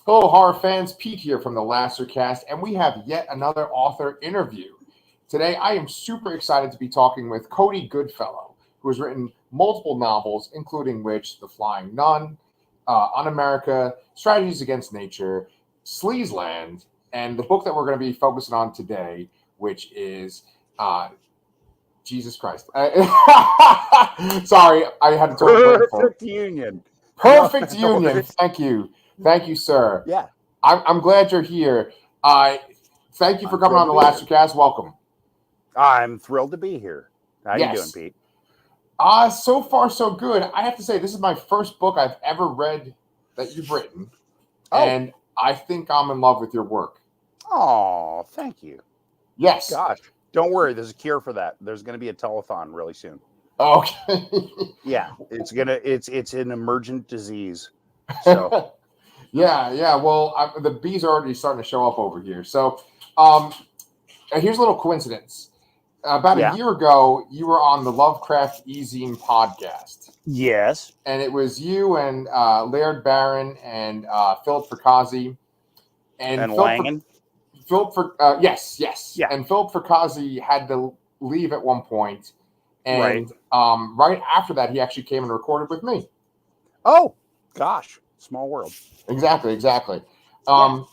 Hello, horror fans. Pete here from the Lastercast, and we have yet another author interview. Today, I am super excited to be talking with Cody Goodfellow, who has written multiple novels, including which The Flying Nun, On America, Strategies Against Nature, Sleazeland, and the book that we're going to be focusing on today, which is Jesus Christ. Sorry, I had to totally brain for it. Perfect Union. Perfect No, no Union. worries. Thank you, sir. Yeah. I'm glad you're here. Thank you for I'm coming on the thrilled to be Lastercast. Welcome. I'm thrilled to be here. How you doing, Yes. Pete? So far so good. I have to say this is my first book I've ever read that you've written, and I think I'm in love with your work. Oh, thank you. Yes. Gosh, don't worry. There's a cure for that. There's going to be a telethon really soon. Okay. Yeah, it's an emergent disease. So yeah. Well, the bees are already starting to show up over here. So, um, here's a little coincidence. About yeah. a year ago, you were on the Lovecraft E-Zine podcast. Yes. And it was you and Laird Barron and Philip Fracassi. And Langan. Yes. Yeah. And Philip Fracassi had to leave at one point. And Right. right after that, he actually came and recorded with me. Oh, gosh, small world. Exactly. Yeah.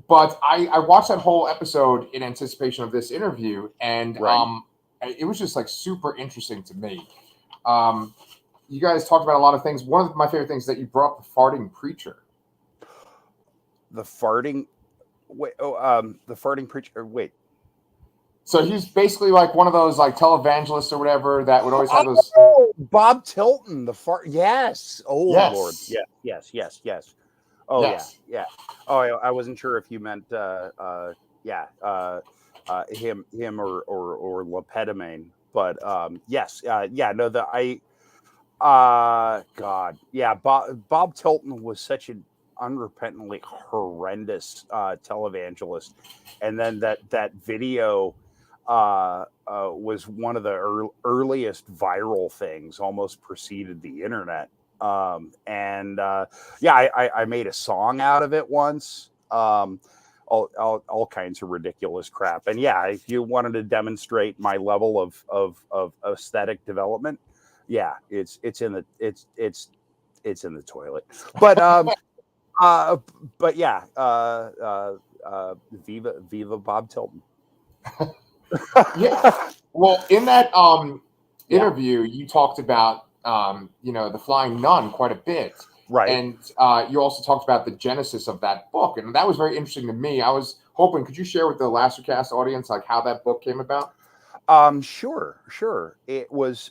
But I watched that whole episode in anticipation of this interview, and Right. it was just like super interesting to me. You guys talked about a lot of things. One of my favorite things is that you brought up the farting preacher. The farting. Wait. The farting preacher. Wait. So he's basically like one of those like televangelists or whatever that would always have those. Oh, Bob Tilton, the fart. Yes. Oh, Yes. Lord. Yes. Oh, Yes. yeah. Oh, I wasn't sure if you meant, him or Lepidamine, but yes, no, God, yeah, Bob Tilton was such an unrepentantly horrendous televangelist, and then that video was one of the earliest viral things, almost preceded the internet. I made a song out of it once. All kinds of ridiculous crap. And yeah, if you wanted to demonstrate my level of aesthetic development, yeah, it's in the toilet. But yeah, Viva Bob Tilton. Yeah. Well, in that Yeah. interview, you talked about the Flying Nun quite a bit, Right. and you also talked about the genesis of that book, and that was very interesting to me. I was hoping, could you share with the Lastercast audience like how that book came about? Sure. It was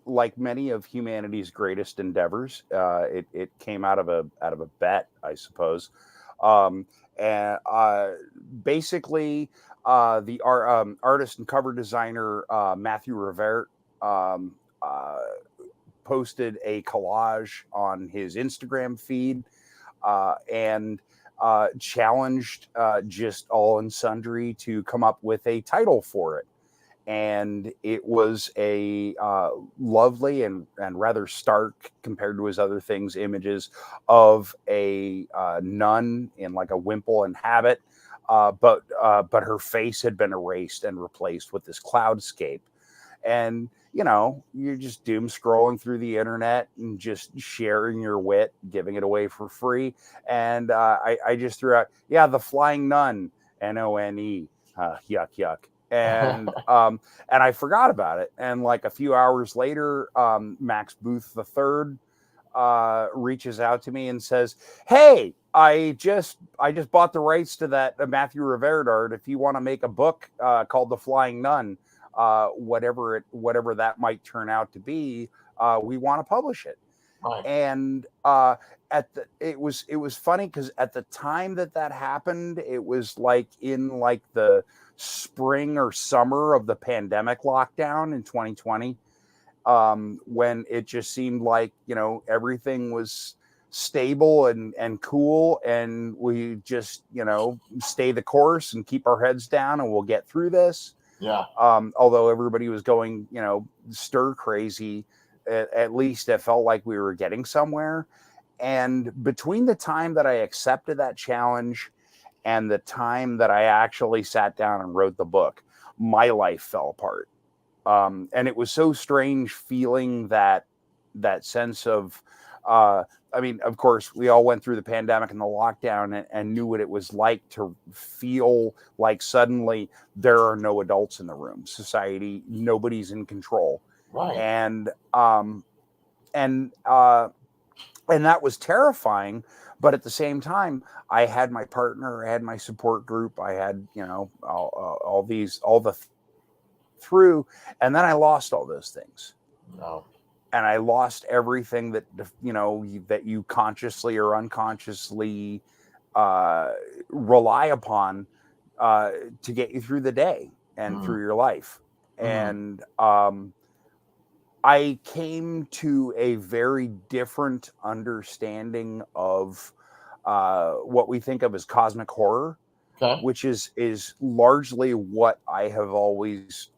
like many of humanity's greatest endeavors. It came out of a bet, I suppose. And basically, the artist and cover designer Matthew Revert posted a collage on his Instagram feed and challenged just all and sundry to come up with a title for it. And it was a lovely and rather stark, compared to his other things, images of a nun in like a wimple and habit, but her face had been erased and replaced with this cloudscape. And you're just doom scrolling through the internet and just sharing your wit, giving it away for free. And I just threw out, the Flying Nun, None, yuck. And I forgot about it. And like a few hours later, Max Booth III reaches out to me and says, "Hey, I just bought the rights to that Matthew Revert art. If you want to make a book called The Flying Nun, whatever that might turn out to be, we want to publish it." Right. And it was funny because at the time that happened, it was like in like the spring or summer of the pandemic lockdown in 2020, when it just seemed like everything was stable and cool, and we just stay the course and keep our heads down and we'll get through this. Yeah. Although everybody was going stir crazy, at least it felt like we were getting somewhere. And between the time that I accepted that challenge and the time that I actually sat down and wrote the book, my life fell apart. And it was so strange feeling that sense of, I mean, of course, we all went through the pandemic and the lockdown and knew what it was like to feel like suddenly there are no adults in the room. Society, nobody's in control. Right. And that was terrifying. But at the same time, I had my partner, I had my support group, I had, all the through, and then I lost all those things. No. And I lost everything that, that you consciously or unconsciously rely upon to get you through the day and through your life. And I came to a very different understanding of what we think of as cosmic horror, which is largely what I have always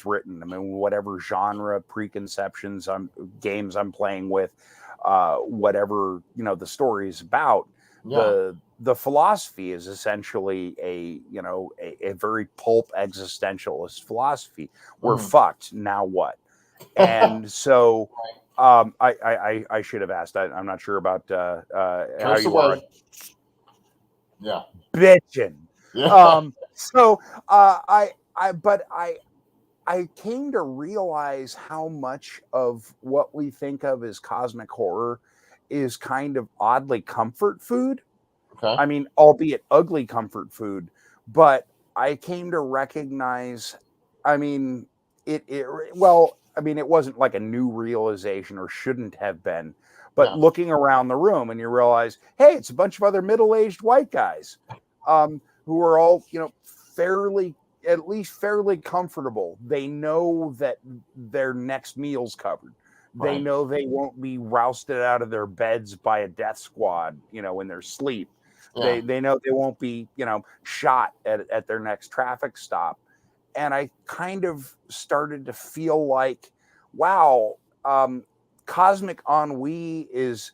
written. I mean, whatever genre preconceptions games I'm playing with, whatever the story is about, the philosophy is essentially a very pulp existentialist philosophy. We're fucked. Now what? And so I should have asked. I'm not sure about how you are. Yeah. Bitchin'. Yeah. So but I came to realize how much of what we think of as cosmic horror is kind of oddly comfort food. I mean, albeit ugly comfort food, but I came to recognize, I mean, it wasn't like a new realization, or shouldn't have been, but looking around the room and you realize, hey, it's a bunch of other middle-aged white guys who are all, at least fairly comfortable. They know that their next meal's covered. They know they won't be rousted out of their beds by a death squad, in their sleep. They know they won't be, shot at their next traffic stop. And I kind of started to feel like, wow, cosmic ennui is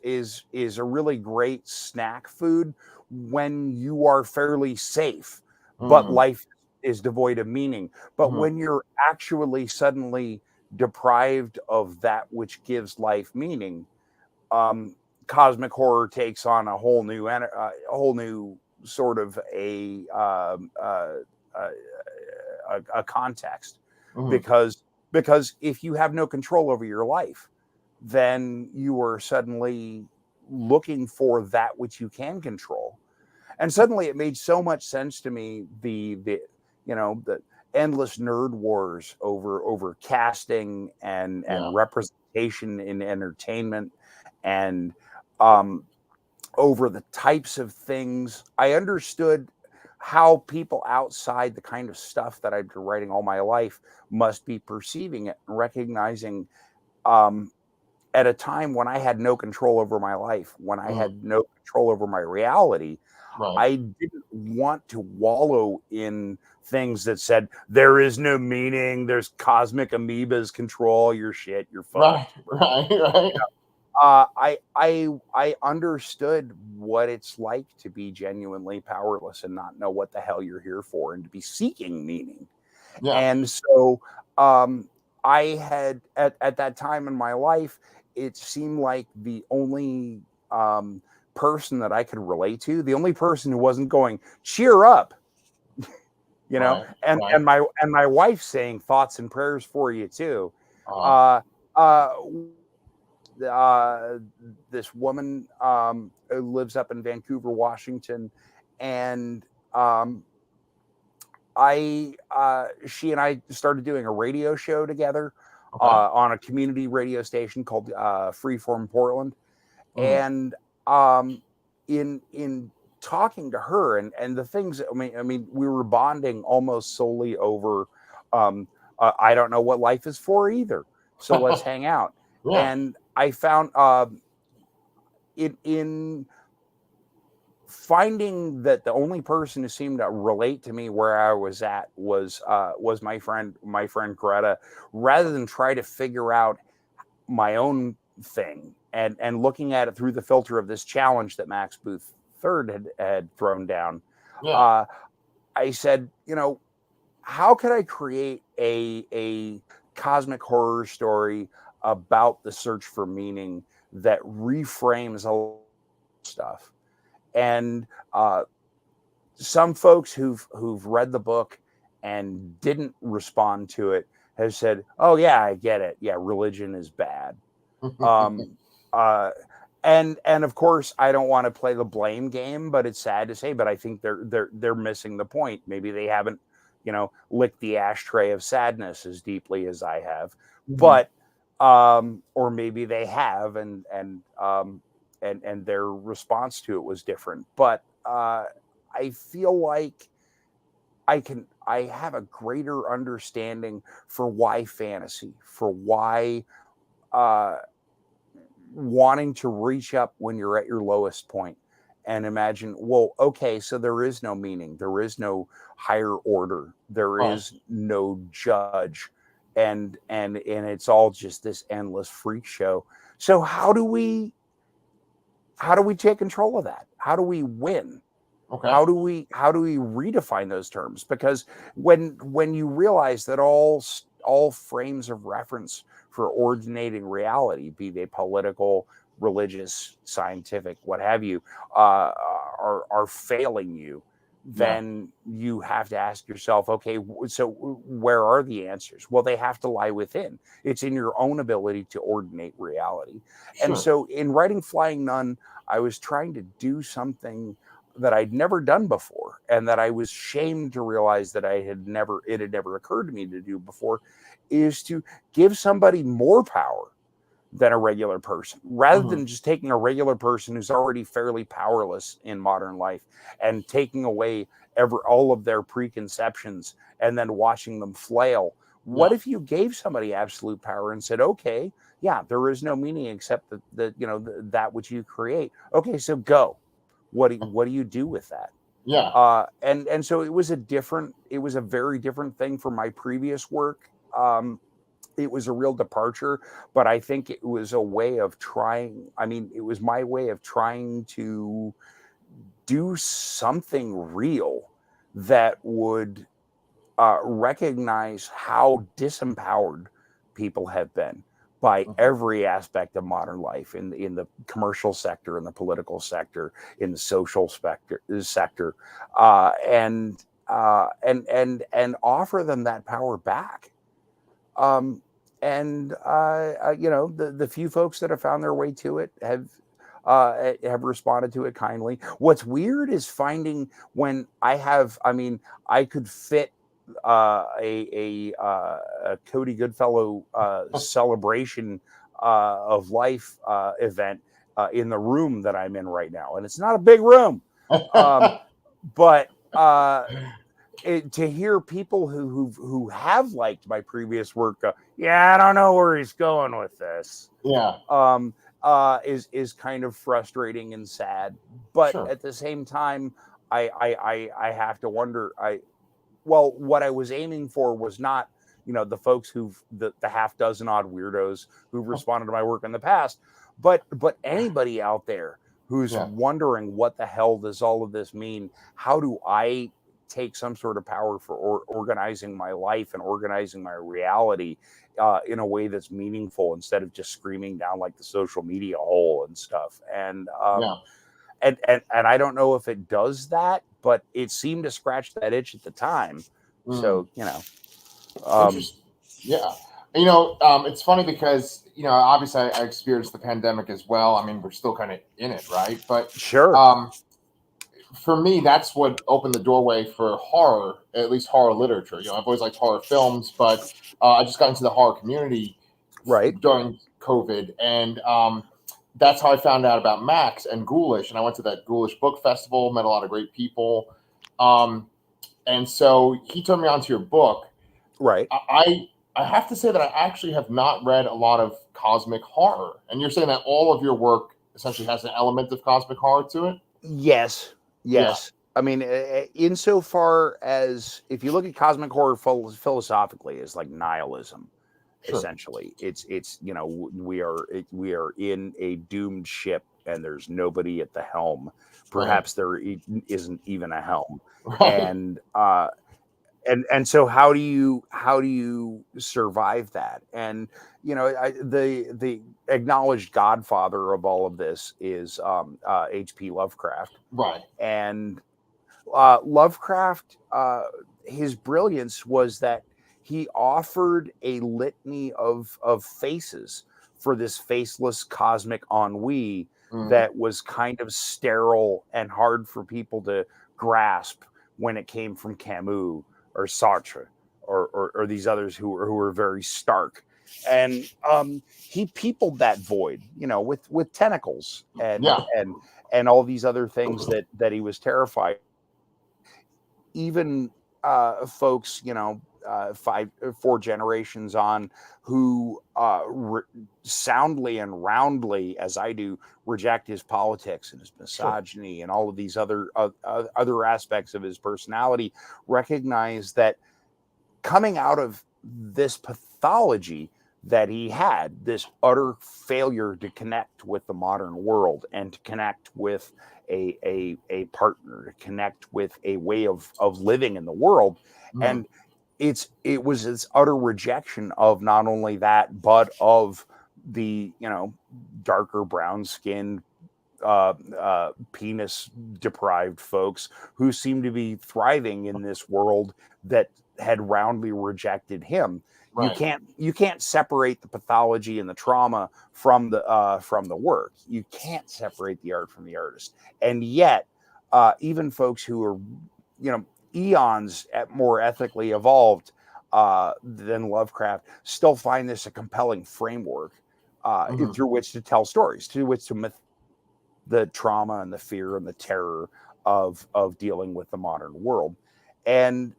a really great snack food when you are fairly safe, but life is devoid of meaning. But when you're actually suddenly deprived of that which gives life meaning, cosmic horror takes on a whole new sort of a context, because if you have no control over your life, then you are suddenly looking for that which you can control. And suddenly it made so much sense to me, the endless nerd wars over casting and representation in entertainment, and over the types of things. I understood how people outside the kind of stuff that I've been writing all my life must be perceiving it and recognizing, at a time when I had no control over my life, when I had no control over my reality, I didn't want to wallow in things that said there is no meaning, there's cosmic amoebas control your shit, you're fucked. Right. I understood what it's like to be genuinely powerless and not know what the hell you're here for, and to be seeking meaning. And so I had at that time in my life, it seemed like the only person that I could relate to, the only person who wasn't going, cheer up, and my wife saying thoughts and prayers for you too. This woman who lives up in Vancouver, Washington, and she and I started doing a radio show together on a community radio station called Freeform Portland. And in talking to her and the things, I mean, we were bonding almost solely over, I don't know what life is for either, so let's hang out. And I found in finding that the only person who seemed to relate to me where I was at was my friend Greta, rather than try to figure out my own thing and looking at it through the filter of this challenge that Max Booth III had thrown down, I said, how could I create a cosmic horror story about the search for meaning that reframes a lot of stuff? And some folks who've read the book and didn't respond to it have said, "Oh yeah, I get it. Yeah, religion is bad." And of course, I don't want to play the blame game, but it's sad to say, but I think they're missing the point. Maybe they haven't, licked the ashtray of sadness as deeply as I have, but or maybe they have, and their response to it was different. But I feel like I have a greater understanding for why fantasy, for why wanting to reach up when you're at your lowest point and imagine, well, okay, so there is no meaning, there is no higher order, there is no judge, and it's all just this endless freak show. So how do we take control of that? How do we win? Okay. How do we redefine those terms? Because when you realize that all frames of reference for ordinating reality, be they political, religious, scientific, what have you, are failing you, then you have to ask yourself, okay, so where are the answers? Well, they have to lie within. It's in your own ability to ordinate reality. Sure. And so in writing Flying Nun, I was trying to do something that I'd never done before, and that I was shamed to realize that it had never occurred to me to do before, is to give somebody more power than a regular person, rather than just taking a regular person who's already fairly powerless in modern life and taking away all of their preconceptions and then watching them flail. What if you gave somebody absolute power and said, okay, yeah, there is no meaning except that which you create. Okay, so go. What do you do with that? Yeah. And so it was a very different thing from my previous work. It was a real departure, but I think it was a way of trying. I mean, it was my way of trying to do something real that would recognize how disempowered people have been by every aspect of modern life, in the commercial sector, in the political sector, in the social sector, and offer them that power back. The few folks that have found their way to it have responded to it kindly. What's weird is finding when I could fit a Cody Goodfellow celebration of life event in the room that I'm in right now, and it's not a big room, but to hear people who have liked my previous work go, yeah, I don't know where he's going with this. Is kind of frustrating and sad, but at the same time, I have to wonder. What I was aiming for was not, the folks the half dozen odd weirdos who've responded to my work in the past, but anybody out there who's wondering, what the hell does all of this mean? How do I take some sort of power for organizing my life and organizing my reality in a way that's meaningful, instead of just screaming down like the social media hole and stuff. And I don't know if it does that, but it seemed to scratch that itch at the time. So, it's funny because, obviously I experienced the pandemic as well. I mean, we're still kind of in it, right? But for me, that's what opened the doorway for horror, at least horror literature. I've always liked horror films, but I just got into the horror community during COVID, and that's how I found out about Max and Ghoulish. And I went to that Ghoulish Book Festival, met a lot of great people, and so he turned me on to your book. Right. I have to say that I actually have not read a lot of cosmic horror, and you're saying that all of your work essentially has an element of cosmic horror to it. Yes. I mean, insofar as, if you look at cosmic horror philosophically, as like nihilism, Sure. Essentially, it's we are in a doomed ship, and there's nobody at the helm. Perhaps there isn't even a helm. Right. And so how do you survive that? And the acknowledged godfather of all of this is H.P. Lovecraft. Right. And Lovecraft, his brilliance was that he offered a litany of faces for this faceless cosmic ennui that was kind of sterile and hard for people to grasp when it came from Camus or Sartre or these others who were very stark. And he peopled that void, with tentacles and all these other things that he was terrified. Even folks, 4 generations on, who soundly and roundly, as I do, reject his politics and his misogyny and all of these other aspects of his personality, recognize that coming out of this pathology that he had, this utter failure to connect with the modern world and to connect with a partner, to connect with a way of living in the world. And it was this utter rejection of not only that, but of the darker brown skinned penis deprived folks who seem to be thriving in this world that had roundly rejected him. Right. You can't separate the pathology and the trauma from the work. You can't separate the art from the artist. And yet, even folks who are eons more ethically evolved than Lovecraft still find this a compelling framework through which to tell stories, through which to the trauma and the fear and the terror of dealing with the modern world. And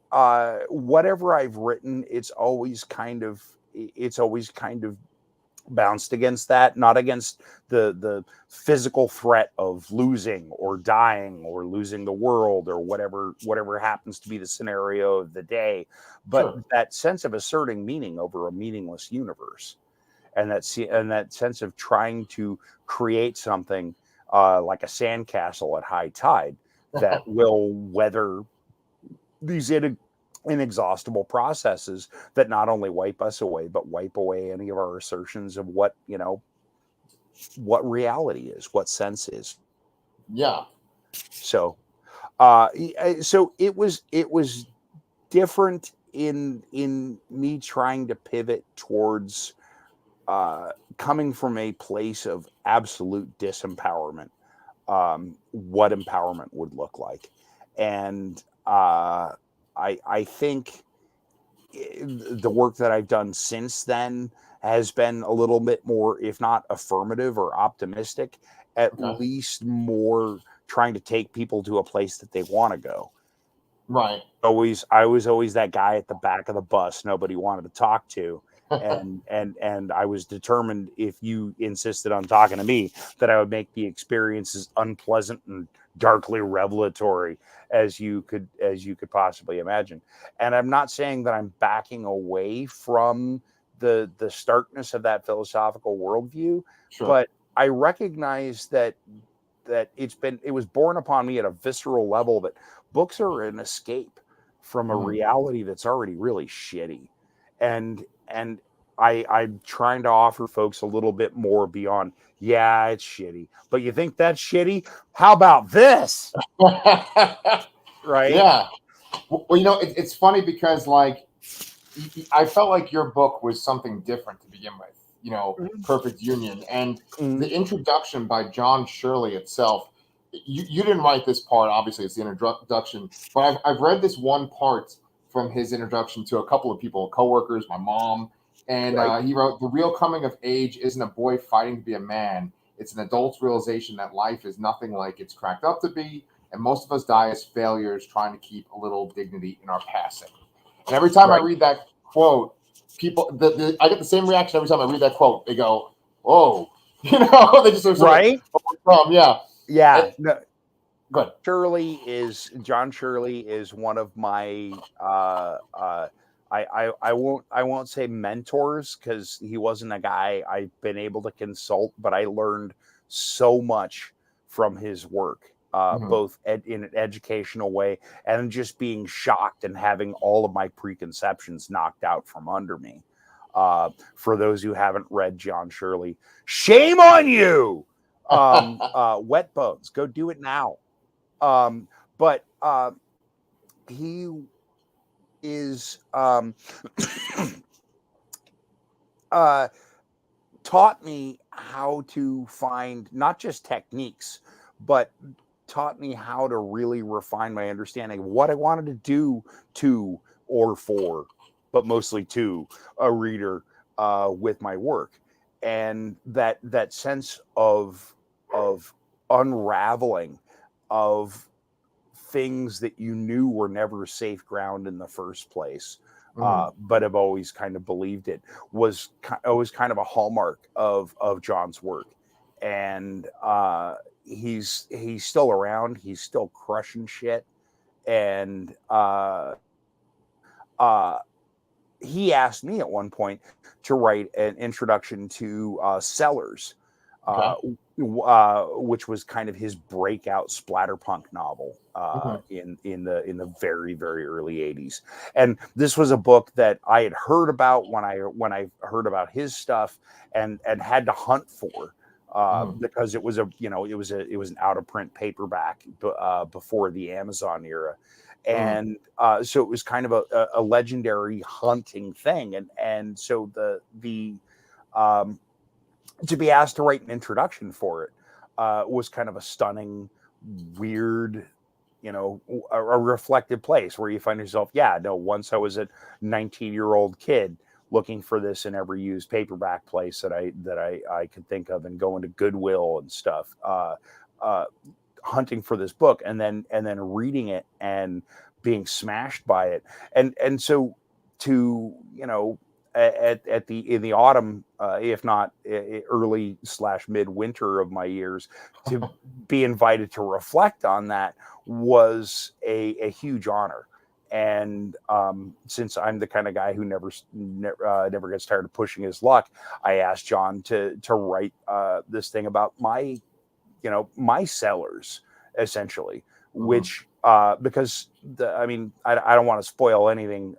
whatever I've written, it's always kind of bounced against that, not against the physical threat of losing or dying or losing the world or whatever happens to be the scenario of the day, but that sense of asserting meaning over a meaningless universe, and that sense of trying to create something like a sandcastle at high tide that will weather these inexhaustible processes that not only wipe us away, but wipe away any of our assertions of what reality is, what sense is. Yeah. So it was different in me trying to pivot towards coming from a place of absolute disempowerment, what empowerment would look like. And I think the work that I've done since then has been a little bit more, if not affirmative or optimistic, at least more trying to take people to a place that they want to go. Right. I was always that guy at the back of the bus nobody wanted to talk to. And I was determined, if you insisted on talking to me, that I would make the experience as unpleasant and darkly revelatory as you could possibly imagine. And I'm not saying that I'm backing away from the starkness of that philosophical worldview, but I recognize that it was born upon me at a visceral level that books are an escape from a reality that's already really shitty. And I'm trying to offer folks a little bit more beyond, yeah, it's shitty, but you think that's shitty? How about this? Right? Yeah. Well, it's funny because, like, I felt like your book was something different to begin with, Perfect Union. And the introduction by John Shirley itself, you didn't write this part, obviously, it's the introduction, but I've read this one part from his introduction to a couple of people, coworkers, my mom, and he wrote, "The real coming of age isn't a boy fighting to be a man. It's an adult's realization that life is nothing like it's cracked up to be, and most of us die as failures trying to keep a little dignity in our passing." And every time I read that quote, people, I get the same reaction every time I read that quote. They go, "Oh," they just sort of right? Yeah. No. Good. John Shirley is one of my I won't say mentors, because he wasn't a guy I've been able to consult, but I learned so much from his work, both in an educational way and just being shocked and having all of my preconceptions knocked out from under me. For those who haven't read John Shirley, shame on you. Wet Bones, go do it now. But he is taught me how to find not just techniques, but taught me how to really refine my understanding of what I wanted to do to or for, but mostly to a reader with my work, and that sense of unraveling of things that you knew were never safe ground in the first place, but have always kind of believed it was always kind of a hallmark of John's work. And he's still around. He's still crushing shit. And he asked me at one point to write an introduction to Sellers, which was kind of his breakout splatterpunk novel in the very, very early 80s. And this was a book that I had heard about when I heard about his stuff, and had to hunt for, because it was an out of print paperback before the Amazon era. And so it was kind of a legendary hunting thing, and so the to be asked to write an introduction for it was kind of a stunning, weird, a reflective place where you find yourself, once I was a 19-year-old kid looking for this in every used paperback place that I could think of, and going to Goodwill and stuff, hunting for this book, and then reading it and being smashed by it. And so to, in the autumn, if not early / midwinter of my years, to be invited to reflect on that was a huge honor. And since I'm the kind of guy who never gets tired of pushing his luck, I asked John to write this thing about my Sellers, essentially, which because I don't want to spoil anything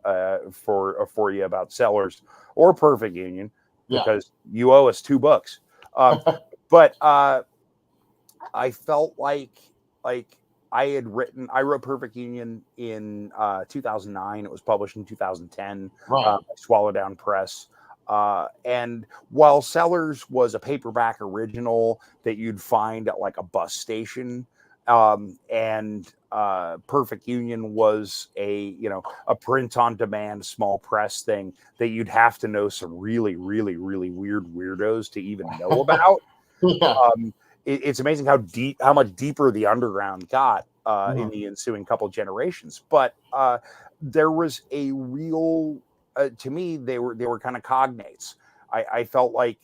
for you about Sellers or Perfect Union, because you owe us 2 books. But I felt like I wrote Perfect Union in 2009. It was published in 2010 by Swallow Down Press. And while Sellers was a paperback original that you'd find at like a bus station, and Perfect Union was a print on demand small press thing that you'd have to know some really, really, really weird weirdos to even know about. It's amazing how much deeper the underground got in the ensuing couple generations. But there was a real, to me, they were kind of cognates. I felt like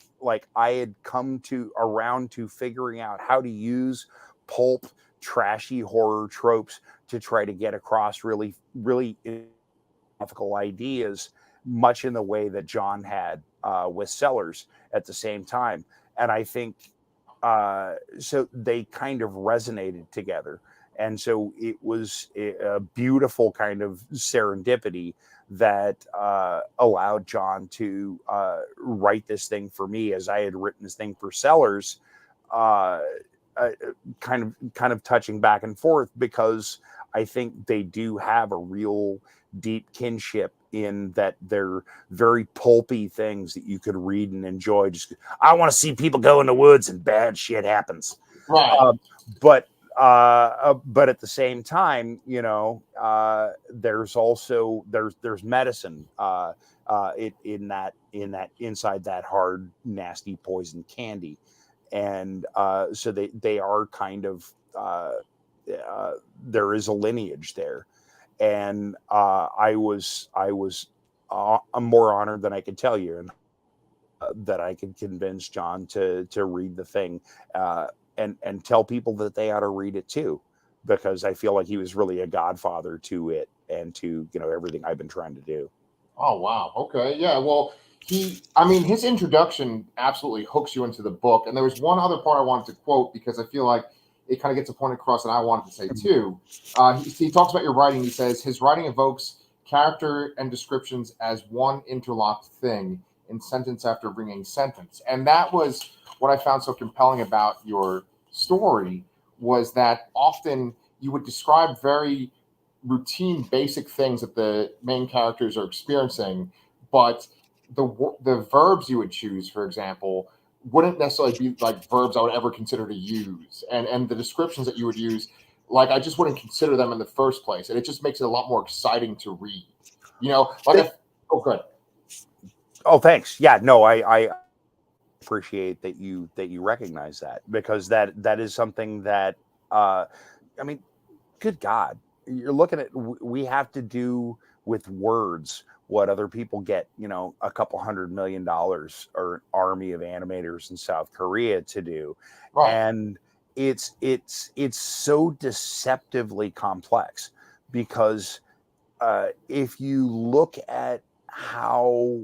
I had come around to figuring out how to use pulp, trashy horror tropes to try to get across really, really philosophical ideas, much in the way that John had with Sellers at the same time. And I think so they kind of resonated together. And so it was a beautiful kind of serendipity that allowed John to write this thing for me, as I had written this thing for Sellers, kind of touching back and forth, because I think they do have a real deep kinship in that they're very pulpy things that you could read and enjoy. Just, I want to see people go in the woods and bad shit happens. But at the same time, there's also there's medicine in that inside that hard, nasty poison candy. And so they are kind of there is a lineage there. And I'm more honored than I could tell you, and that I could convince John to read the thing, and tell people that they ought to read it too, because I feel like he was really a godfather to it and to everything I've been trying to do. Oh wow. Okay. Yeah. Well, I mean, his introduction absolutely hooks you into the book. And there was one other part I wanted to quote because I feel like it kind of gets a point across that I wanted to say too. He talks about your writing. He says his writing evokes character and descriptions as one interlocked thing in sentence after bringing sentence. And that was what I found so compelling about your story was that often you would describe very routine, basic things that the main characters are experiencing, but the verbs you would choose, for example, wouldn't necessarily be like verbs I would ever consider to use, and the descriptions that you would use, like I just wouldn't consider them in the first place, and it just makes it a lot more exciting to read. You know, like They, oh, good, oh, thanks. Yeah, no, I appreciate that you recognize that, because that is something that I mean, good God, you're looking at, we have to do with words what other people get, a couple $100 million or an army of animators in South Korea to do. right, And it's so deceptively complex, because if you look at how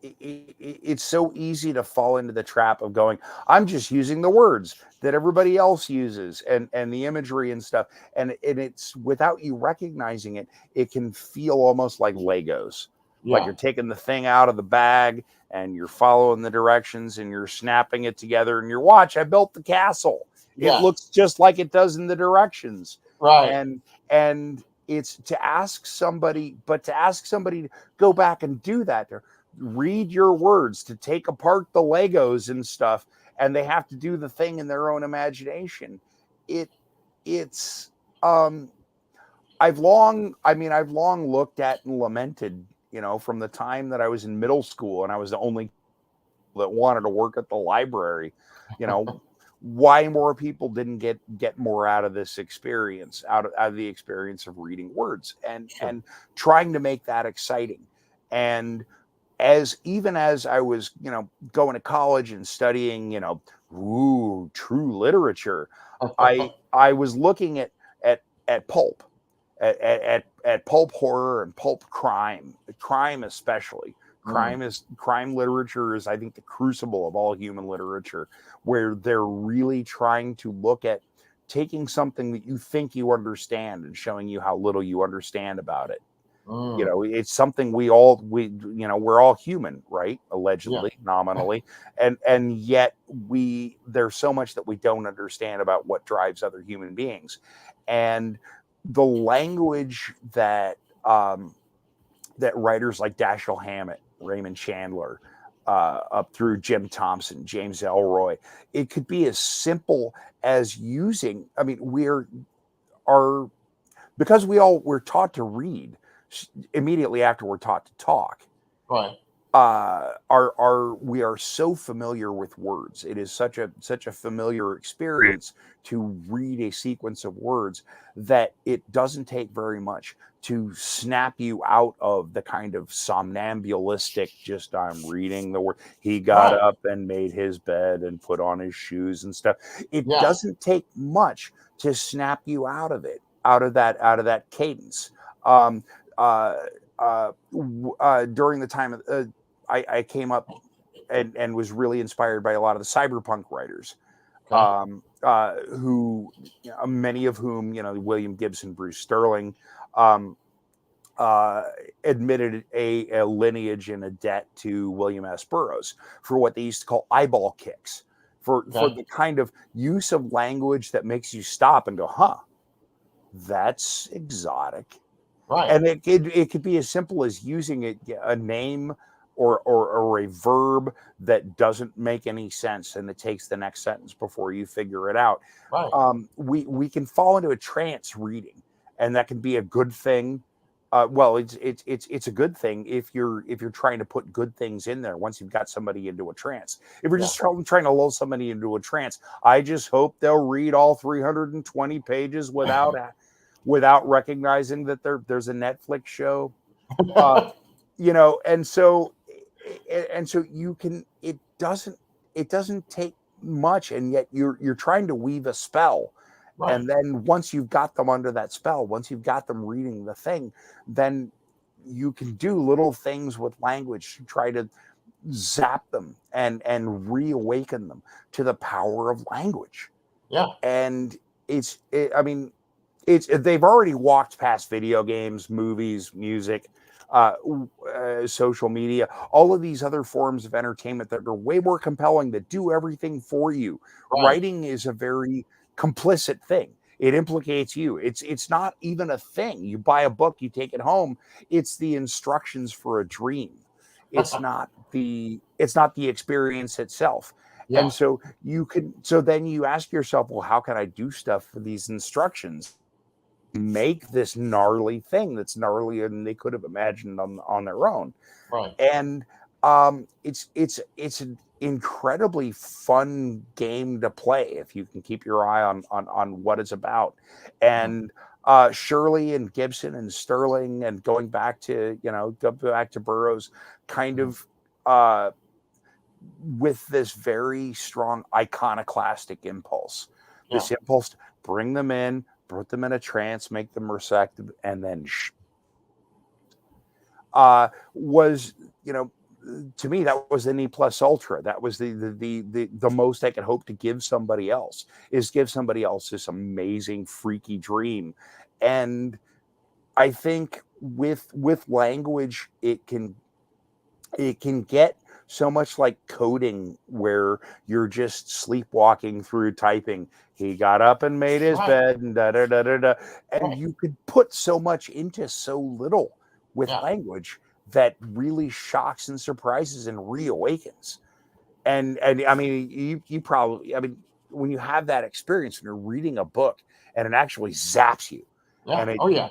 it's so easy to fall into the trap of going, I'm just using the words that everybody else uses, and the imagery and stuff, and it's without you recognizing it, it can feel almost like Legos, like yeah, you're taking the thing out of the bag and you're following the directions and you're snapping it together, and your watch, I built the castle, it yeah, looks just like it does in the directions. right, And it's to ask somebody, to go back and do that, read your words, to take apart the Legos and stuff, and they have to do the thing in their own imagination. It's um I've long looked at and lamented, from the time that I was in middle school and I was the only that wanted to work at the library, you know, why more people didn't get more out of this experience, out of the experience of reading words, sure, and trying to make that exciting. And even as I was, going to college and studying, true literature, I was looking at pulp, at pulp horror and pulp crime especially. Mm, Crime literature is, I think, the crucible of all human literature, where they're really trying to look at taking something that you think you understand and showing you how little you understand about it. mm, It's something we're all human, right? yeah, Allegedly, nominally. And yet there's so much that we don't understand about what drives other human beings. And the language that writers like Dashiell Hammett, Raymond Chandler, up through Jim Thompson, James Elroy, it could be as simple as using, I mean, are because we're taught to read immediately after we're taught to talk. right, Are we are so familiar with words. It is such a familiar experience to read a sequence of words that it doesn't take very much to snap you out of the kind of somnambulistic, just I'm reading the word. He got right, up and made his bed and put on his shoes and stuff. It yeah, doesn't take much to snap you out of it, out of that cadence. Um, uh, During the time of, I came up and was really inspired by a lot of the cyberpunk writers, okay, who, many of whom, William Gibson, Bruce Sterling, um, uh, admitted a lineage and a debt to William S. Burroughs for what they used to call eyeball kicks, for okay, the kind of use of language that makes you stop and go, huh, that's exotic. right, And it could be as simple as using a name or a verb that doesn't make any sense, and it takes the next sentence before you figure it out. right, We can fall into a trance reading, and that can be a good thing. Well, it's a good thing if you're trying to put good things in there. Once you've got somebody into a trance, if you're yeah, just trying to lull somebody into a trance, I just hope they'll read all 320 pages without recognizing that there's a Netflix show, uh, and so you can. It doesn't take much, and yet you're trying to weave a spell, right, and then once you've got them under that spell, once you've got them reading the thing, then you can do little things with language to try to zap them and reawaken them to the power of language. Yeah. And I mean, they've already walked past video games, movies, music, social media, all of these other forms of entertainment that are way more compelling, that do everything for you. Right. Writing is a very complicit thing. It implicates you. It's not even a thing. You buy a book, you take it home. It's the instructions for a dream. It's not the experience itself. Yeah. And so then you ask yourself, well, how can I do stuff for these instructions? Make this gnarly thing that's gnarlier than they could have imagined on their own. Right. And it's an incredibly fun game to play if you can keep your eye on what it's about. And Shirley and Gibson and Sterling, and going back to Burroughs, kind of with this very strong iconoclastic impulse, this impulse to bring them in, put them in a trance, make them receptive, and then was, to me, that was the ne plus ultra. That was the most I could hope to give somebody else, is give somebody else this amazing, freaky dream. And I think with language, it can get so much like coding, where you're just sleepwalking through typing. He got up and made his bed, and da da da da da. And you could put so much into so little with language that really shocks and surprises and reawakens. And I mean, you probably, I mean, when you have that experience, when you're reading a book and it actually zaps you, and idea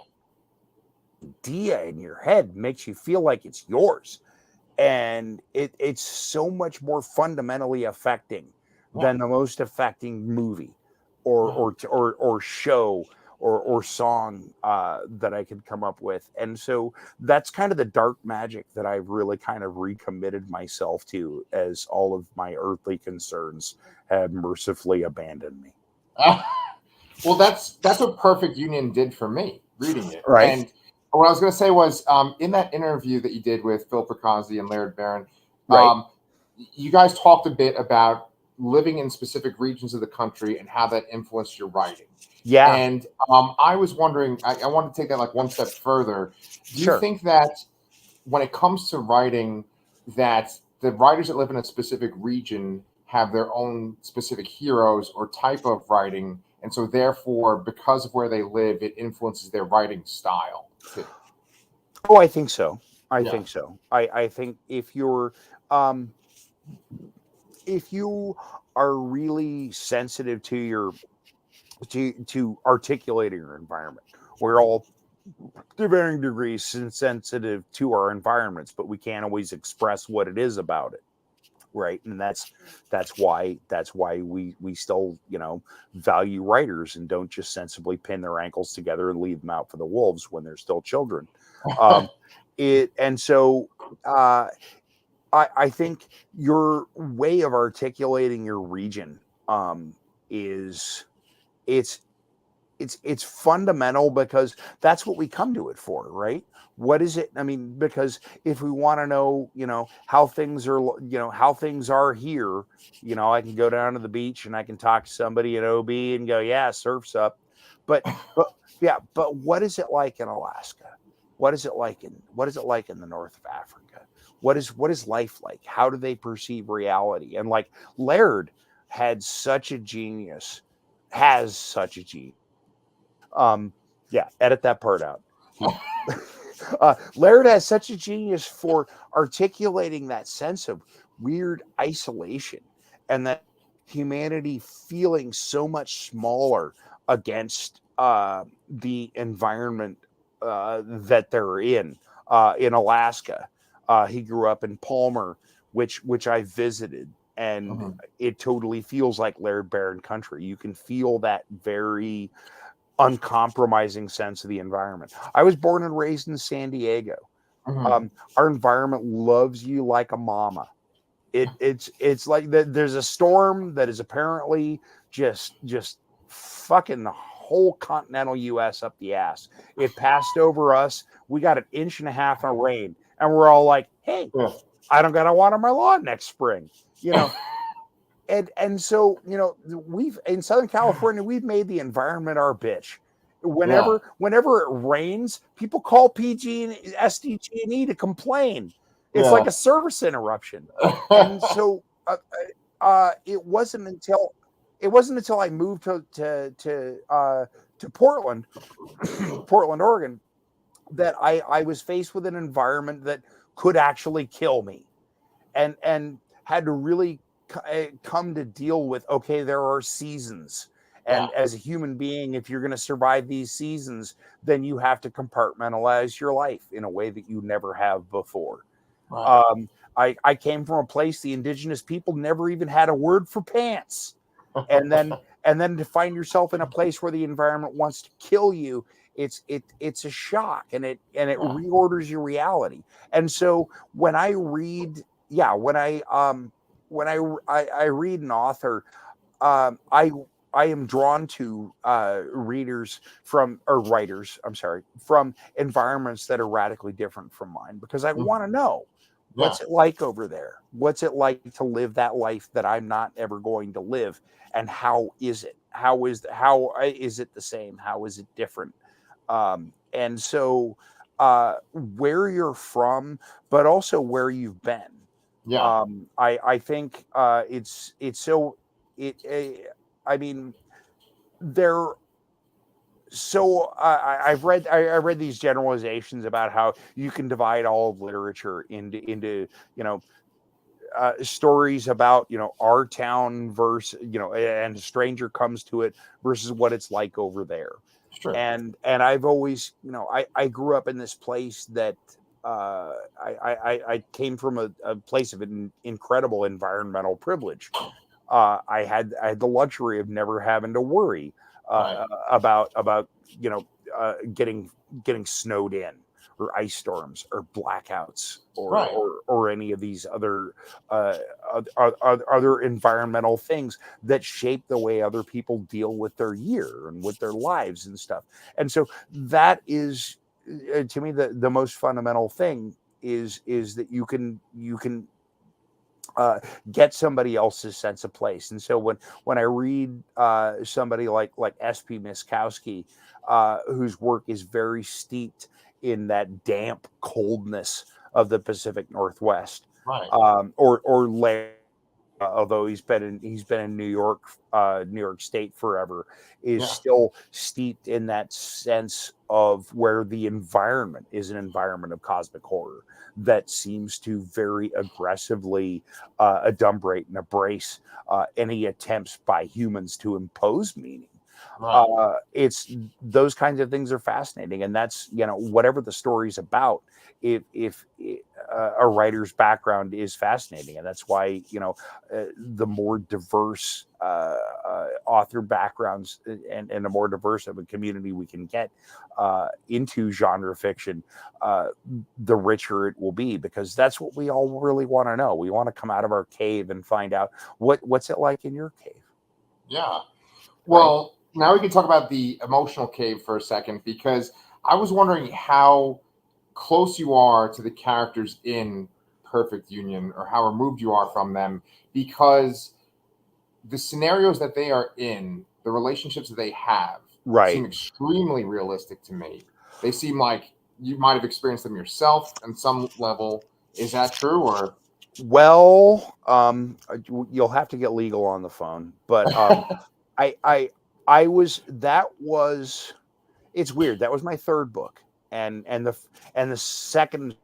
in your head makes you feel like it's yours. And it's so much more fundamentally affecting than the most affecting movie or show or song that I could come up with. And so that's kind of the dark magic that I've really kind of recommitted myself to, as all of my earthly concerns have mercifully abandoned me. Well, that's what Perfect Union did for me, reading it. Right. And what I was going to say was, in that interview that you did with Phil Prikazi and Laird Barron, you guys talked a bit about living in specific regions of the country and how that influenced your writing. Yeah. And I was wondering, I wanted to take that like one step further. Do you think that when it comes to writing, that the writers that live in a specific region have their own specific heroes or type of writing, and so therefore, because of where they live, it influences their writing style too? Oh, I think so. I think so. I think if you are really sensitive to your to articulating your environment, we're all to varying degrees sensitive to our environments, but we can't always express what it is about it. Right. And that's why we still, value writers and don't just sensibly pin their ankles together and leave them out for the wolves when they're still children. I think your way of articulating your region is it's fundamental, because that's what we come to it for, right? What is it? I mean, because if we want to know, how things are here, I can go down to the beach and I can talk to somebody at OB and go, yeah, surf's up. But what is it like in Alaska? What is it like in the north of Africa? What is life like? How do they perceive reality? And like Laird has such a genius. Edit that part out. Laird has such a genius for articulating that sense of weird isolation, and that humanity feeling so much smaller against the environment that they're in Alaska. He grew up in Palmer, which I visited, and it totally feels like Laird Barron country. You can feel that very uncompromising sense of the environment. I was born and raised in San Diego. Our environment loves you like a mama. It's like that. There's a storm that is apparently just fucking whole continental U.S. up the ass. It passed over us. We got 1.5 inches of rain, and we're all like, "Hey, Yeah. I don't got to water my lawn next spring," you know. And so, you know, we've in Southern California, we've made the environment our bitch. Whenever it rains, people call PG and SDG&E to complain. It's like a service interruption. And so it wasn't until I moved to Portland, Portland, Oregon, that I was faced with an environment that could actually kill me, and had to really come to deal with, okay, there are seasons, and as a human being, if you're going to survive these seasons, then you have to compartmentalize your life in a way that you never have before. Right. I came from a place the indigenous people never even had a word for pants, and then to find yourself in a place where the environment wants to kill you, it's a shock, and it reorders your reality. And so when I read I read an author, I am drawn to writers from environments that are radically different from mine, because I want to know what's it like over there. What's it like to live that life that I'm not ever going to live, and how is it? How is it the same? How is it different? And so where you're from, but also where you've been. Yeah. I think it's so I mean, there. So I read these generalizations about how you can divide all of literature into stories about our town versus and a stranger comes to it versus what it's like over there. Sure. And I've always I grew up in this place that I came from a place of incredible environmental privilege. I had the luxury of never having to worry about getting snowed in, or ice storms, or blackouts, or any of these other other environmental things that shape the way other people deal with their year and with their lives and stuff. And so that is, to me, the most fundamental thing is that you can get somebody else's sense of place. And so when I read somebody like S.P. Miskowski, whose work is very steeped in that damp coldness of the Pacific Northwest, or Larry, although he's been in New York State forever, is still steeped in that sense of where the environment is an environment of cosmic horror that seems to very aggressively adumbrate and embrace any attempts by humans to impose meaning. It's those kinds of things are fascinating, and that's whatever the story's about. If a writer's background is fascinating, and that's why the more diverse author backgrounds and the more diverse of a community we can get into genre fiction, the richer it will be, because that's what we all really want to know. We want to come out of our cave and find out what's it like in your cave. Yeah. Well, now we can talk about the emotional cave for a second, because I was wondering how close you are to the characters in Perfect Union, or how removed you are from them, because the scenarios that they are in, the relationships that they have, seem extremely realistic to me. They seem like you might have experienced them yourself on some level. Is that true? Or well, you'll have to get legal on the phone, but it's weird. That was my third book, and the second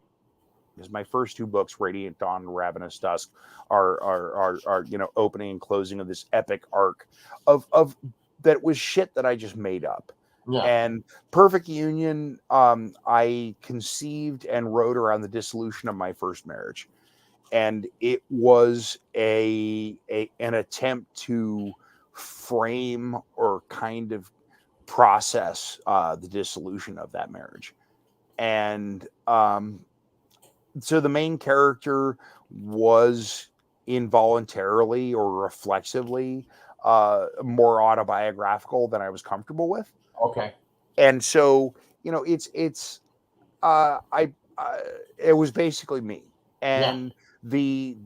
is my first two books, Radiant Dawn and Ravenous Dusk, are opening and closing of this epic arc of that was shit that I just made up. And Perfect Union, I conceived and wrote around the dissolution of my first marriage, and it was an attempt to frame or kind of process the dissolution of that marriage. And so the main character was involuntarily or reflexively more autobiographical than I was comfortable with. Okay. And so, it was basically me Yeah. and the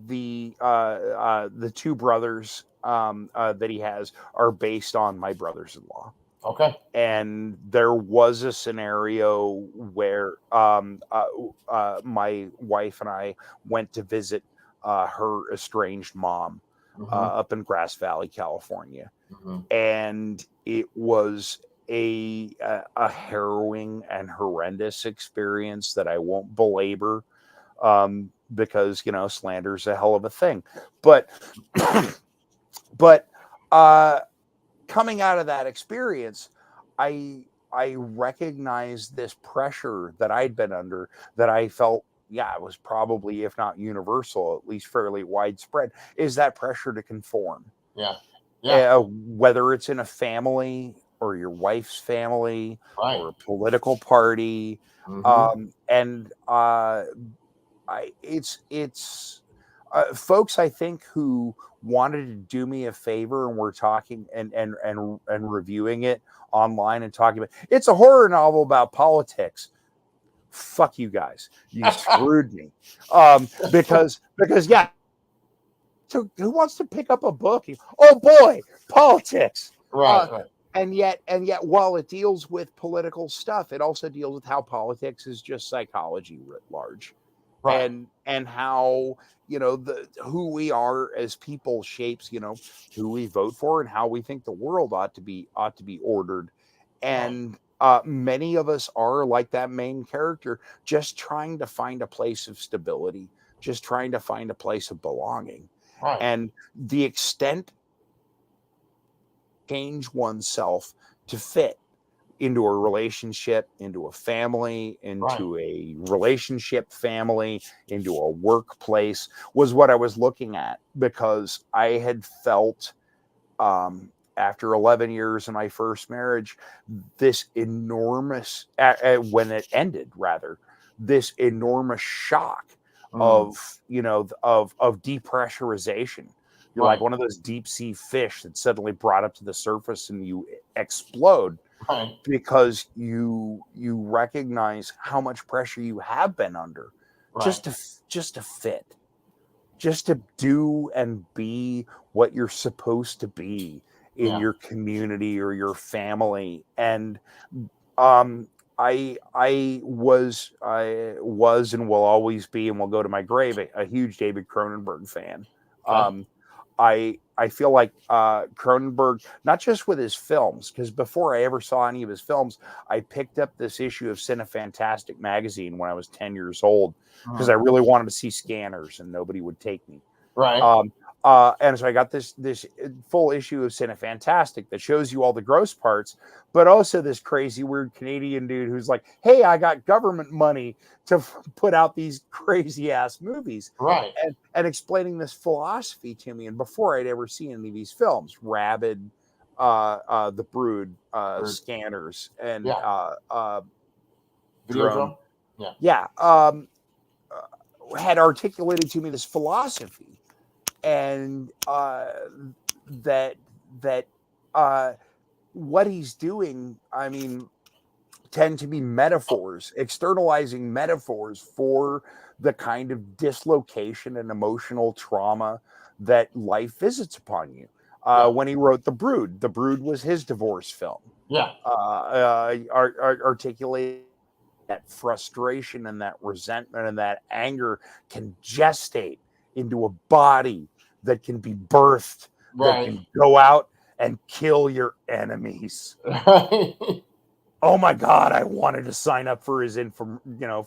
two brothers that he has are based on my brothers-in-law. Okay. And there was a scenario where my wife and I went to visit her estranged mom up in Grass Valley, California, and it was a harrowing and horrendous experience that I won't belabor, because slander is a hell of a thing, but but coming out of that experience, I recognized this pressure that I'd been under, that I felt, yeah, it was probably, if not universal, at least fairly widespread, is that pressure to conform. Yeah. Yeah. Whether it's in a family or your wife's family Right. or a political party. And it's folks, I think, who wanted to do me a favor and were talking and reviewing it online and talking about it's a horror novel about politics. Fuck you guys, you screwed me. Because yeah, so who wants to pick up a book? Oh boy, politics. Right. And yet while it deals with political stuff, it also deals with how politics is just psychology writ large. Right. And how who we are as people shapes who we vote for and how we think the world ought to be ordered. And many of us are like that main character, just trying to find a place of stability, just trying to find a place of belonging. Right. And the extent change oneself to fit into a relationship, into a family, into a relationship family, into a workplace was what I was looking at, because I had felt, after 11 years in my first marriage, this enormous, when it ended rather, this enormous shock of depressurization. You're like one of those deep sea fish that suddenly brought up to the surface and you explode. Right. Because you recognize how much pressure you have been under, just to fit, just to do and be what you're supposed to be in your community or your family. And I was and will always be, and will go to my grave, a huge David Cronenberg fan. I feel like Cronenberg, not just with his films, because before I ever saw any of his films, I picked up this issue of Cinefantastic magazine when I was 10 years old, because I really wanted to see Scanners and nobody would take me. Right. And so I got this full issue of Cinefantastic that shows you all the gross parts, but also this crazy, weird Canadian dude who's like, hey, I got government money to put out these crazy ass movies. Right. And explaining this philosophy to me. And before I'd ever seen any of these films, Rabid, The Brood, Scanners, and Videodrome. Had articulated to me this philosophy. And that what he's doing, I mean, tend to be metaphors, externalizing metaphors for the kind of dislocation and emotional trauma that life visits upon you. When he wrote The Brood was his divorce film. Articulated that frustration and that resentment and that anger can gestate into a body that can be birthed, that can go out and kill your enemies. Oh my God, I wanted to sign up for his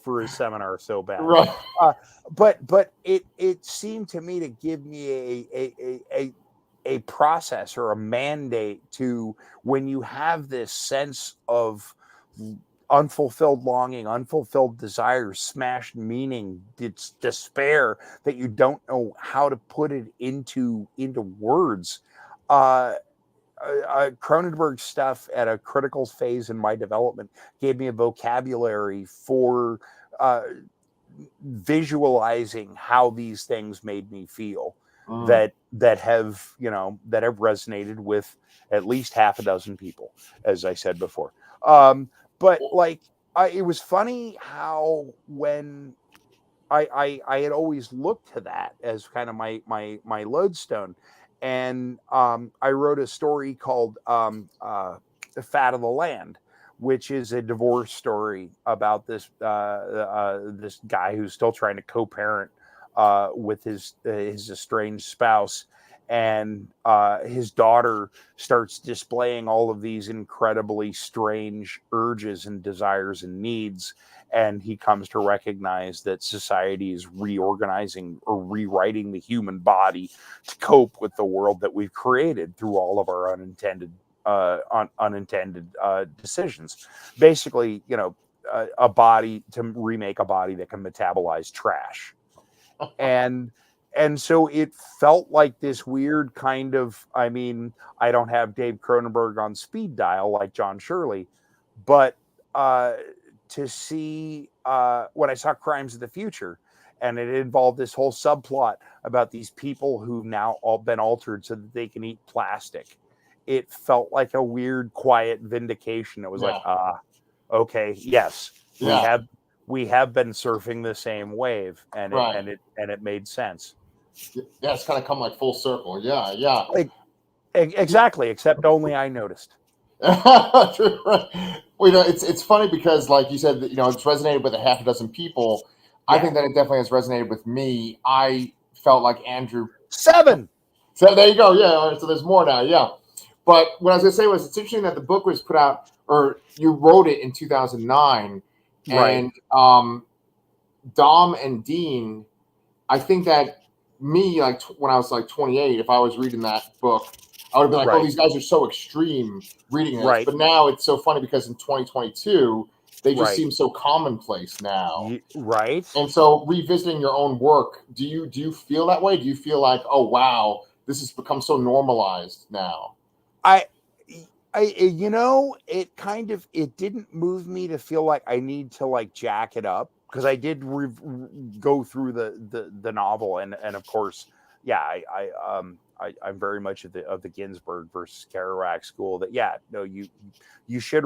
for his seminar so bad. But it seemed to me to give me a process or a mandate to, when you have this sense of unfulfilled longing, unfulfilled desires, smashed meaning, it's despair that you don't know how to put it into words. Cronenberg stuff at a critical phase in my development gave me a vocabulary for visualizing how these things made me feel. Mm. that have resonated with at least half a dozen people, as I said before. But like, it was funny how when I had always looked to that as kind of my lodestone, and I wrote a story called "The Fat of the Land," which is a divorce story about this guy who's still trying to co-parent with his estranged spouse, and his daughter starts displaying all of these incredibly strange urges and desires and needs, and he comes to recognize that society is reorganizing or rewriting the human body to cope with the world that we've created through all of our unintended decisions. Basically, a body to remake a body that can metabolize trash. And so it felt like this weird kind of, I mean, I don't have Dave Cronenberg on speed dial like John Shirley, but to see when I saw Crimes of the Future, and it involved this whole subplot about these people who've now all been altered so that they can eat plastic. It felt like a weird, quiet vindication. It was like, okay, yes, Yeah. we have been surfing the same wave, and Right. it made sense. Yeah, it's kind of come like full circle. Yeah, yeah. Like, exactly, except only I noticed. Well, it's funny because, like you said, it's resonated with a half a dozen people. I think that it definitely has resonated with me. I felt like Andrew. 7. So there you go. Yeah. All right, so there's more now. Yeah. But what I was gonna say was, it's interesting that the book was put out, or you wrote it in 2009, Right. and Dom and Dean. I think that me, like when I was like 28, if I was reading that book, I would have been like, "Oh, these guys are so extreme reading this." Right. But now it's so funny because in 2022, they just Right. seem so commonplace now. Right. And so, revisiting your own work, do you feel that way? Do you feel like, "Oh, wow, this has become so normalized now"? I it didn't move me to feel like I need to like jack it up, because I did go through the novel, and of course, yeah, I'm very much of the Ginsberg versus Kerouac school, that you should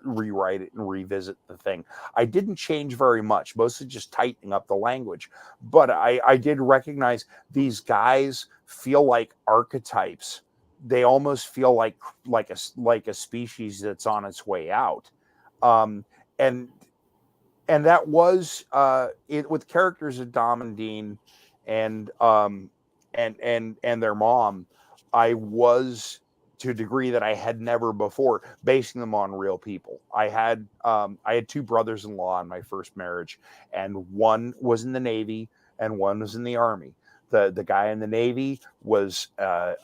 rewrite it and revisit the thing. I didn't change very much, mostly just tightening up the language, but I did recognize these guys feel like archetypes. They almost feel like a species that's on its way out, um, and that was it with characters of Dom and Dean, and and their mom. I was, to a degree that I had never before, basing them on real people. I had 2 brothers-in-law in my first marriage, and one was in the Navy and one was in the Army. The guy in the Navy was a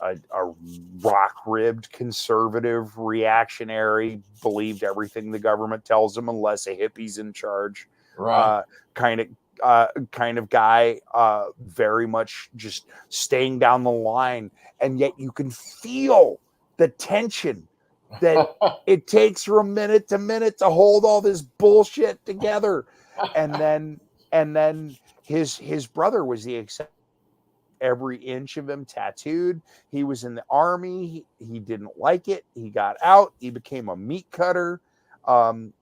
rock-ribbed conservative reactionary, believed everything the government tells him unless a hippie's in charge, Right. kind of guy, very much just staying down the line. And yet you can feel the tension that it takes from minute to minute to hold all this bullshit together. And then his brother was the exception. Every inch of him tattooed. He was in the Army. He didn't like it. He got out. He became a meat cutter, and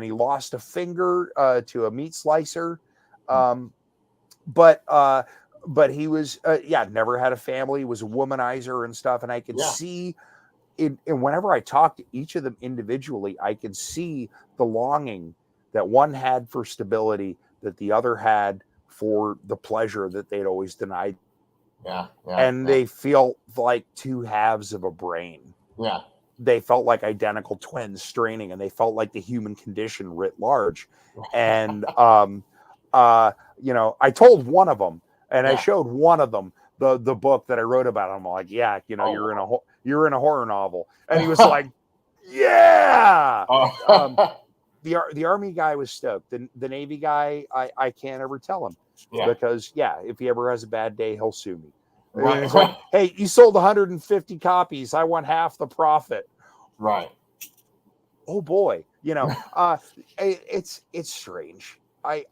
he lost a finger to a meat slicer. But he was never had a family. Was a womanizer and stuff. And I could see and whenever I talked to each of them individually, I could see the longing that one had for stability, that the other had for the pleasure that they'd always denied. And they feel like 2 halves of a brain. Yeah. They felt like identical twins straining, and they felt like the human condition writ large. And I told one of them, and I showed one of them the book that I wrote about him. I'm like, you're in a horror novel, and he was like, yeah. The Army guy was stoked. The Navy guy, I can't ever tell him, because if he ever has a bad day, he'll sue me. Right. It's like, hey, you sold 150 copies. I want half the profit. Right. Oh boy, it's strange. I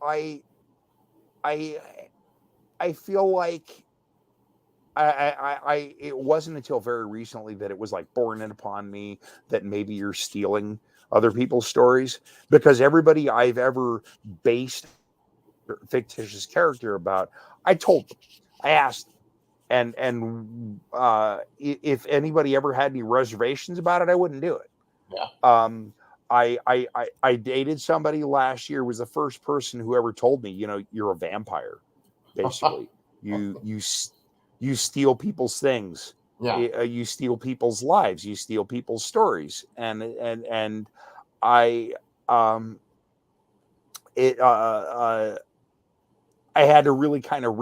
I feel like it wasn't until very recently that it was like borne in upon me that maybe you're stealing other people's stories, because everybody I've ever based fictitious character about, I told them, I asked them, if anybody ever had any reservations about it, I wouldn't do it. Yeah. I dated somebody last year, was the first person who ever told me, you're a vampire, basically. You steal people's things. Yeah. You steal people's lives. You steal people's stories. And I I had to really kind of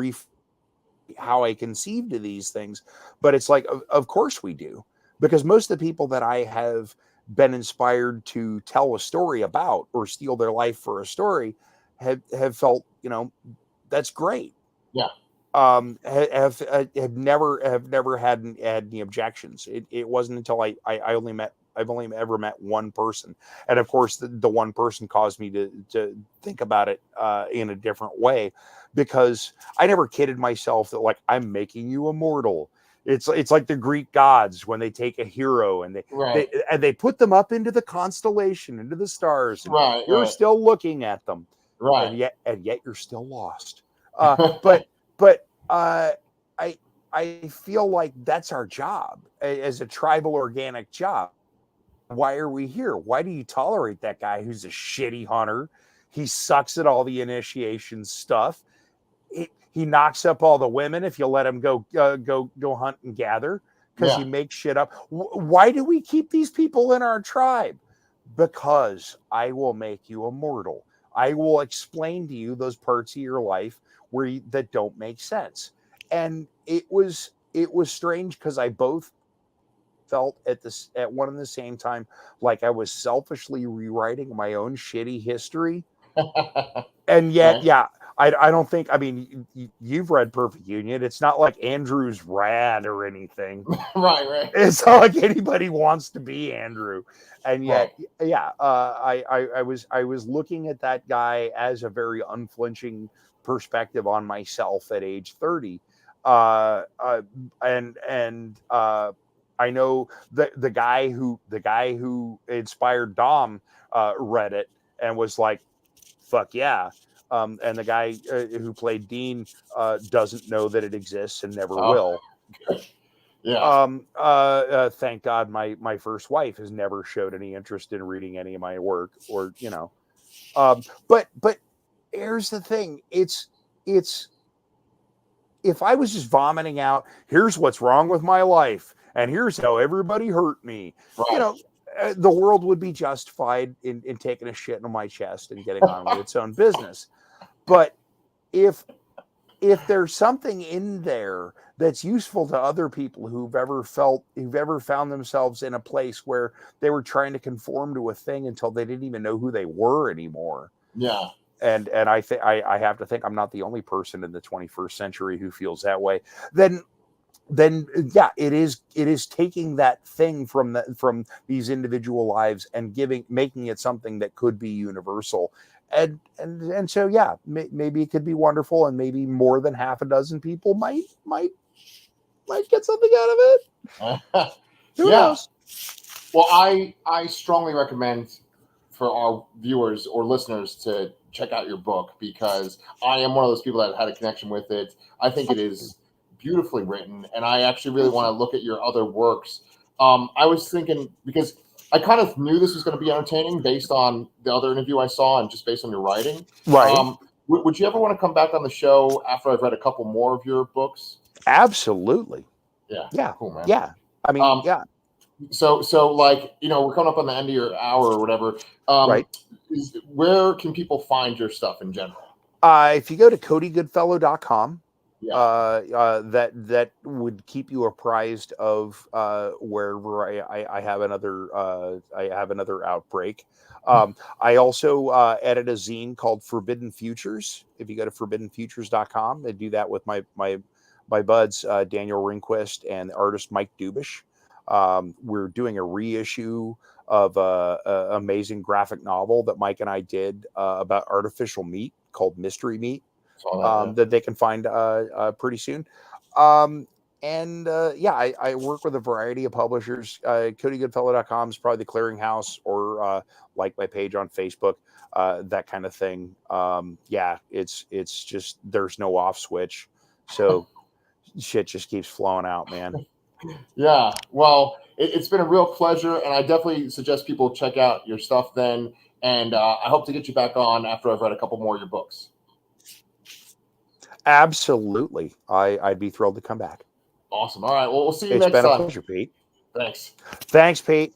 how I conceived of these things. But it's like, of course we do, because most of the people that I have been inspired to tell a story about or steal their life for a story have felt, that's great. Yeah. Have never had any objections. It wasn't until I've only ever met one person, and of course the one person caused me to think about it in a different way, because I never kidded myself that like I'm making you immortal. It's like the Greek gods when they take a hero and they put them up into the constellation, into the stars. And you're still looking at them, right? And yet you're still lost. But I feel like that's our job as a tribal organic job. Why are we here? Why do you tolerate that guy who's a shitty hunter? He sucks at all the initiation stuff. He knocks up all the women if you let him go hunt and gather, because he makes shit up. Why do we keep these people in our tribe? Because I will make you immortal. I will explain to you those parts of your life that don't make sense. And it was strange, because I both felt at one and the same time like I was selfishly rewriting my own shitty history. And yet, I don't think, I mean, you've read Perfect Union. It's not like Andrew's rad or anything. Right. It's not like anybody wants to be Andrew. And yet, I was looking at that guy as a very unflinching perspective on myself at age 30. I know the guy who inspired Dom read it and was like, fuck yeah. And the guy who played Dean doesn't know that it exists and never will. Yeah. Thank God my first wife has never showed any interest in reading any of my work, or but here's the thing. It's if I was just vomiting out, here's what's wrong with my life, and here's how everybody hurt me, the world would be justified in taking a shit on my chest and getting on with its own business. But if there's something in there that's useful to other people who've ever found themselves in a place where they were trying to conform to a thing until they didn't even know who they were anymore. Yeah. And I think I have to think I'm not the only person in the 21st century who feels that way. Then it is taking that thing from these individual lives and making it something that could be universal. And so maybe it could be wonderful, and maybe more than half a dozen people might get something out of it. Who knows? Well, I strongly recommend for our viewers or listeners to check out your book, because I am one of those people that had a connection with it. I think it is beautifully written, and I actually really want to look at your other works. I was thinking, because I kind of knew this was going to be entertaining based on the other interview I saw and just based on your writing. Right. Would you ever want to come back on the show after I've read a couple more of your books? Absolutely. Yeah. Cool, man. Yeah. I mean, So like, we're coming up on the end of your hour or whatever. Right. Where can people find your stuff in general? If you go to CodyGoodfellow.com, that would keep you apprised of wherever I have another outbreak. I also edit a zine called Forbidden Futures. If you go to forbiddenfutures.com, I do that with my buds Daniel Rehnquist and the artist Mike Dubish. We're doing a reissue of a amazing graphic novel that Mike and I did about artificial meat called Mystery Meat. Saw that, yeah. that they can find pretty soon. Yeah, I work with a variety of publishers. CodyGoodfellow.com is probably the clearinghouse, or like my page on Facebook, that kind of thing. Yeah, it's just there's no off switch, so shit just keeps flowing out, man. Yeah, well, it's been a real pleasure, and I definitely suggest people check out your stuff then. And I hope to get you back on after I've read a couple more of your books. Absolutely, I'd be thrilled to come back. Awesome. All right. Well, we'll see you It's next been a time. pleasure, Pete. Thanks. Thanks, Pete.